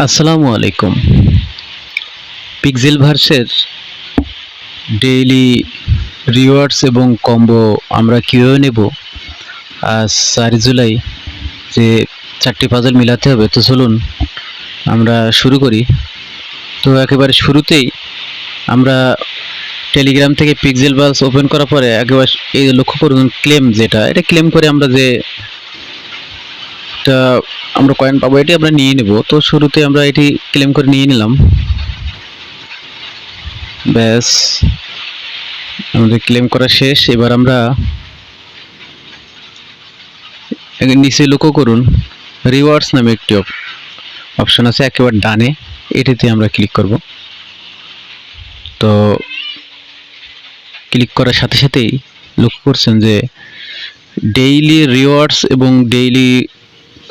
আসসালামু আলাইকুম। Pixel ভার্সের daily rewards এবং কম্বো আমরা কীভাবে নেব? আজ 4 জুলাই যে 4টি পাজল মিলাতে হবে, তো চলুন আমরা শুরু করি। তো একেবারে শুরুতেই আমরা টেলিগ্রাম থেকে পিক্সেল ভার্স ওপেন করার পরে একেবারে এই লক্ষ্য করুন ক্লেম, এটা ক্লেম করে আমরা যে এটা আমরা কয়েন পাবো এটি আমরা নিয়ে নেব। তো শুরুতে আমরা এটি ক্লেম করে নিয়ে নিলাম। ব্যাস, আমাদের ক্লেম করা শেষ। এবার আমরা নিচে লক্ষ্য করুন রিওয়ার্ডস নামে একটি অপশন আছে একেবারে ডানে, এটিতে আমরা ক্লিক করব। তো ক্লিক করার সাথে সাথেই লক্ষ্য করছেন যে ডেইলি রিওয়ার্ডস এবং ডেইলি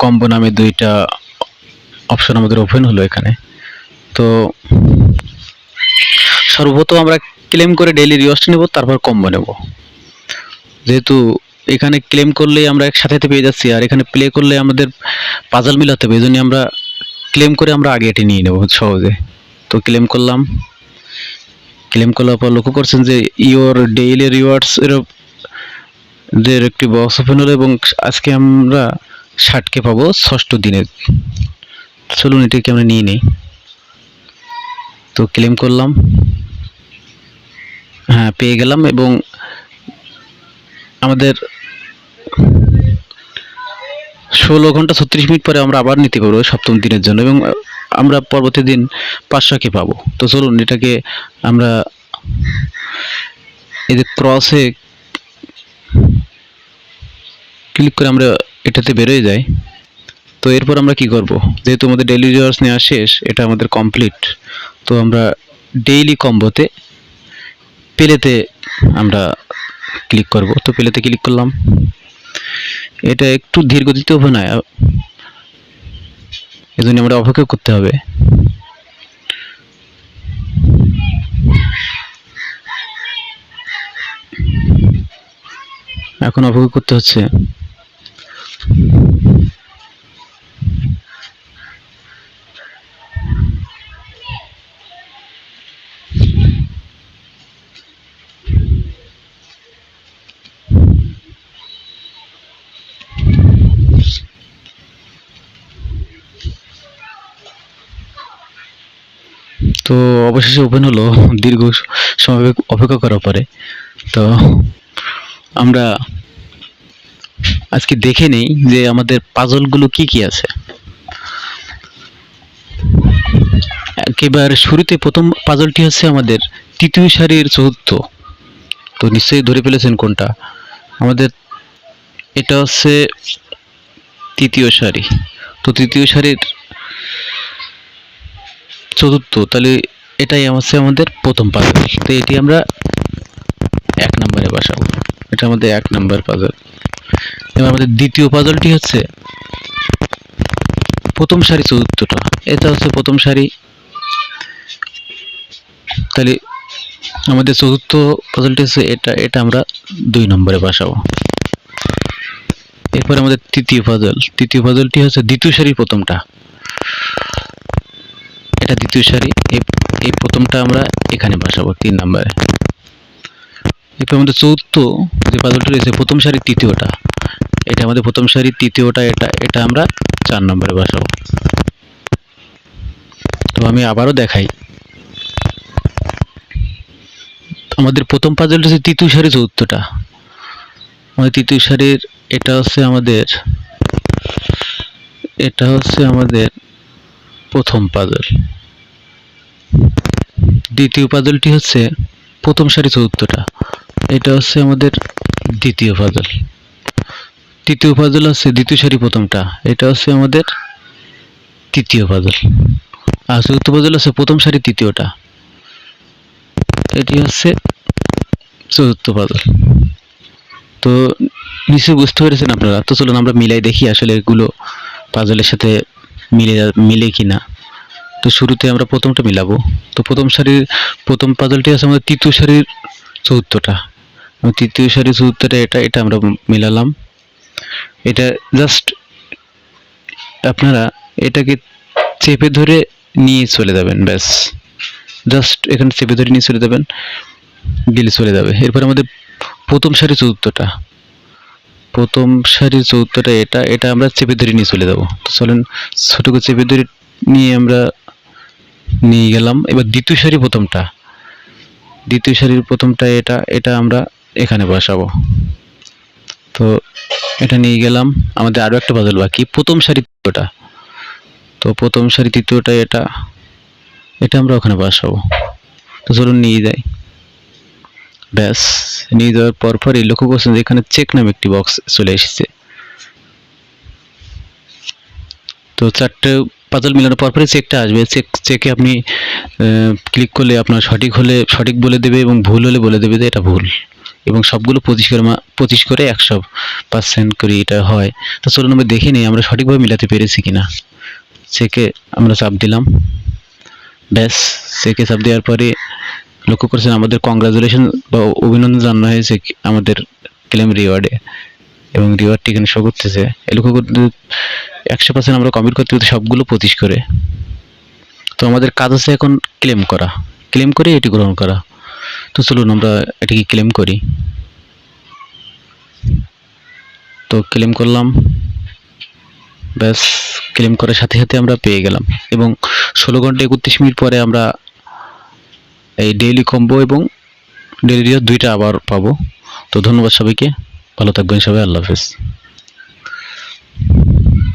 কম্বো নামে দুইটা অপশন আমাদের ওপেন হলো এখানে। তো সর্বপ্রথম আমরা ক্লেম করে ডেইলি রিওয়ার্ডস নেব, তারপর কম্বো নেব। যেহেতু এখানে ক্লেম করলেই আমরা একসাথে পেয়ে যাচ্ছি, আর এখানে প্লে করলে আমাদের পাজল মিলাতে হবে, এই জন্য আমরা ক্লেম করে আমরা আগে এটি নিয়ে নেব সহজে। তো ক্লেম করলাম। ক্লেম করার পর লক্ষ্য করছেন যে ইওর ডেইলি রিওয়ার্ডস এর একটি বক্স ওপেন হলো এবং আজকে আমরা 60কে পাবো 6ষ্ঠ দিনে। চলুন এটিকে আমরা নিয়ে নিই। তো ক্লেম করলাম, হ্যাঁ পেয়ে গেলাম। এবং আমাদের 16 ঘন্টা 36 মিনিট পরে আমরা আবার নিতে পারবো 7ম দিনের জন্য, এবং আমরা পরবর্তী দিন 500কে পাবো। তো চলুন এটাকে আমরা এই যে ক্রসে ক্লিক করে আমরা এটাতে বেরোয় যাই। তো এরপর আমরা কি করব, যেহেতু আমাদের ডেইলি রিওয়ার্ডস নেওয়া শেষ, এটা আমাদের কমপ্লিট। তো আমরা ডেইলি কম্বোতে পেলেতে আমরা ক্লিক করব। তো পেলেতে ক্লিক করলাম। এটা একটু ধীর গতিতে ওপেন হয়, এজন্য আমরা অপেক্ষা করতে হবে। এখন অপেক্ষা করতে হচ্ছে। তো অবশেষে ওপেন হলো দীর্ঘ সময় অপেক্ষা করার পরে। তো আমরা আজকে দেখে নেই যে আমাদের পাজলগুলো কি কি আছে। একেবারে শুরুতে প্রথম পাজলটি হচ্ছে আমাদের তৃতীয় সারির চতুর্থ। তো নিশ্চয়ই ধরে ফেলেছেন কোনটা। আমাদের এটা হচ্ছে তৃতীয় সারি। তো তৃতীয় সারির চতুর্থ, তাহলে এটাই হচ্ছে আমাদের প্রথম পাজল। তো এটি আমরা 1 নম্বরে বসাবো। এটা আমাদের 1 নম্বর পাজল। এবার আমাদের দ্বিতীয় পাজলটি হচ্ছে প্রথম সারি চতুর্থটা, এটা হচ্ছে প্রথম সারি। তাহলে আমাদের চতুর্থ পাজলটি হচ্ছে এটা আমরা 2 নম্বরে বসাবো। এরপরে আমাদের তৃতীয় পাজলটি হচ্ছে দ্বিতীয় সারির প্রথমটা, এটা দ্বিতীয় সারি। এই প্রথমটা আমরা এখানে বসাবো 3 নম্বরে। এরপর আমাদের চতুর্থ যে পাজলটি রয়েছে প্রথম সারির তৃতীয়টা, এটা আমাদের প্রথম সারির তৃতীয়টা, এটা আমরা 4 নম্বরে বসাবো। তো আমি আবারও দেখাই। আমাদের প্রথম পাজলটা হচ্ছে তৃতীয় সারি চতুর্থটা, আমাদের তৃতীয় সারির এটা হচ্ছে আমাদের প্রথম পাজল। দ্বিতীয় পাজলটি হচ্ছে প্রথম সারি চতুর্থটা, এটা হচ্ছে আমাদের দ্বিতীয় পাজল। তৃতীয় পাজল হচ্ছে দ্বিতীয় সারি প্রথমটা, এটা হচ্ছে আমাদের তৃতীয় পাজল। আর চতুর্থ পাজল হচ্ছে প্রথম সারি তৃতীয়টা, এটি হচ্ছে চতুর্থ পাজল। তো নিশ্চয়ই বুঝতে পেরেছেন আপনারা। তো চলুন আমরা মিলাই দেখি আসলে এগুলো পাজলের সাথে মিলে কিনা। তো শুরুতে আমরা প্রথমটা মিলাবো। তো প্রথম সারির প্রথম পাজলটি আছে আমাদের তৃতীয় সারির চতুর্থটা, তৃতীয় সারির চতুর্থটা, এটা আমরা মিলালাম। এটা জাস্ট আপনারা এটাকে চেপে ধরে নিয়ে চলে যাবেন, ব্যাস জাস্ট এখানে চেপে ধরে নিয়ে চলে যাবেন, দিলে চলে যাবে। এরপর আমাদের প্রথম সারি চতুর্থটা এটা এটা আমরা চেপে ধরে নিয়ে চলে যাবো। তো চলেন ছোট করে চেপে ধরে নিয়ে আমরা নিয়ে গেলাম। এবার দ্বিতীয় সারির প্রথমটা এটা এটা আমরা এখানে বসাবো। তো এটা নিয়ে গেলাম। আমাদের আরো একটা পাজল বাকি, প্রথম সারি তৃতীয়টা। তো প্রথম সারি তৃতীয়টা এটা এটা আমরা ওখানে বসাবো। তো চলুন নিয়ে যাই। ব্যাস নিয়ে যাওয়ার পরই লক্ষ্য করছেন যে এখানে চেক নামে একটি বক্স চলে এসেছে। তো চারটে পাজল মিলানোর পরই চেকটা আসবে। চেকে আপনি ক্লিক করলে আপনার সঠিক হলে সঠিক বলে দেবে এবং ভুল হলে বলে দেবে যে এটা ভুল, এবং সবগুলো 25 করে 100% করে এটা হয়। তো চলুন আমরা দেখে নিই আমরা সঠিকভাবে মিলাতে পেরেছি কিনা। চেকে আমরা চাপ দিলাম, ব্যাস চেকে চাপ দেওয়ার পরে লক্ষ্য করছেন আমাদের কংগ্রাচুলেশন বা অভিনন্দন জানানো হয়েছে আমাদের ক্লেম রিওয়ার্ডে, এবং রিওয়ার্ডটি এখানে শো করতেছে। লক্ষ্য করতে 100% আমরা কমপ্লিট করতে করতে সবগুলো 25 করে। তো আমাদের কাজ হচ্ছে এখন ক্লেম করে এটি গ্রহণ করা। তো চলুন আমরা এটিকে ক্লেম করি। তো ক্লেম করলাম, ব্যাস ক্লেম করার সাথে সাথে আমরা পেয়ে গেলাম, এবং 16 ঘন্টা 31 মিনিট পরে আমরা এই ডেইলি কম্বো এবং ডেইলি রিওয়ার্ড দুইটা আবার পাবো। তো ধন্যবাদ সবাইকে, ভালো থাকবেন সবাই, আল্লাহ হাফেজ।